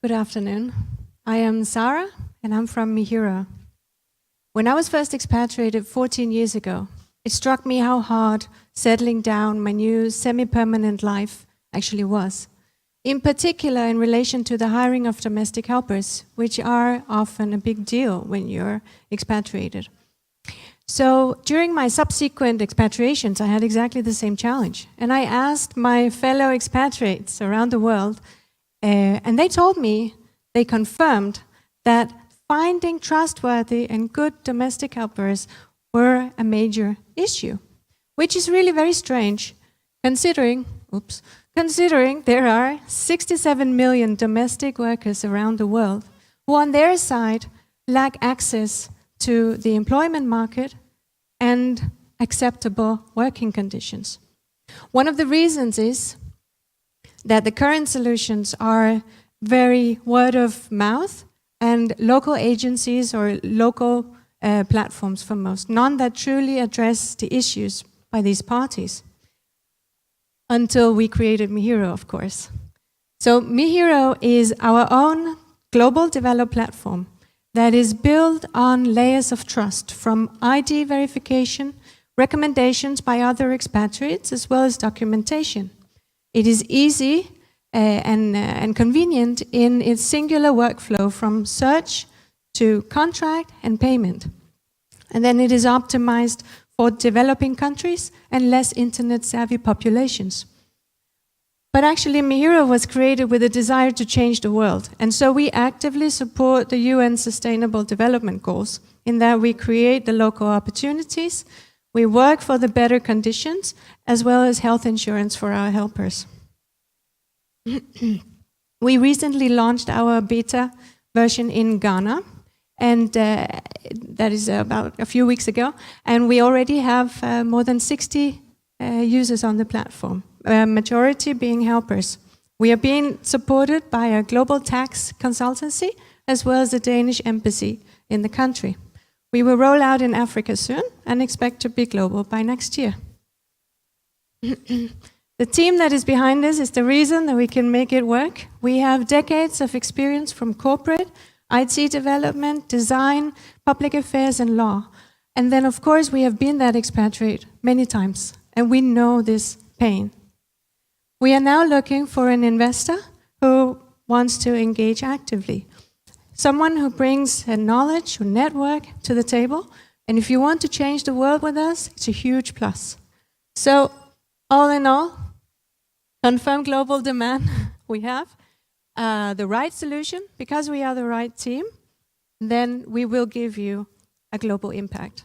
Good afternoon. I am Sarah, and I'm from miheroo. When I was first expatriated 14 years ago, it struck me how hard settling down my new semi-permanent life actually was. In particular, in relation to the hiring of domestic helpers, which are often a big deal when you're expatriated. So during my subsequent expatriations, I had exactly the same challenge. And I asked my fellow expatriates around the world, and they told me, they confirmed that finding trustworthy and good domestic helpers were a major issue, which is really very strange, considering there are 67 million domestic workers around the world who on their side lack access to the employment market and acceptable working conditions. One of the reasons is that the current solutions are very word of mouth and local agencies or local platforms for most, none that truly address the issues by these parties. Until we created miheroo, of course. So miheroo is our own global developed platform that is built on layers of trust, from ID verification, recommendations by other expatriates, as well as documentation. It is easy and convenient in its singular workflow from search to contract and payment. And then it is optimized for developing countries and less internet-savvy populations. But actually, miheroo was created with a desire to change the world. And so we actively support the UN Sustainable Development Goals in that we create the local opportunities, we work for the better conditions, as well as health insurance for our helpers. We recently launched our beta version in Ghana, and that is about a few weeks ago, and we already have more than 60 users on the platform, majority being helpers. We are being supported by a global tax consultancy as well as the Danish embassy in the country. We will roll out in Africa soon and expect to be global by next year. The team that is behind this is the reason that we can make it work. We have decades of experience from corporate, IT development, design, public affairs, and law. And then, of course, we have been that expatriate many times, and we know this pain. We are now looking for an investor who wants to engage actively. Someone who brings a knowledge or network to the table. And if you want to change the world with us, it's a huge plus. So, all in all, confirmed global demand we have. The right solution, because we are the right team, then we will give you a global impact.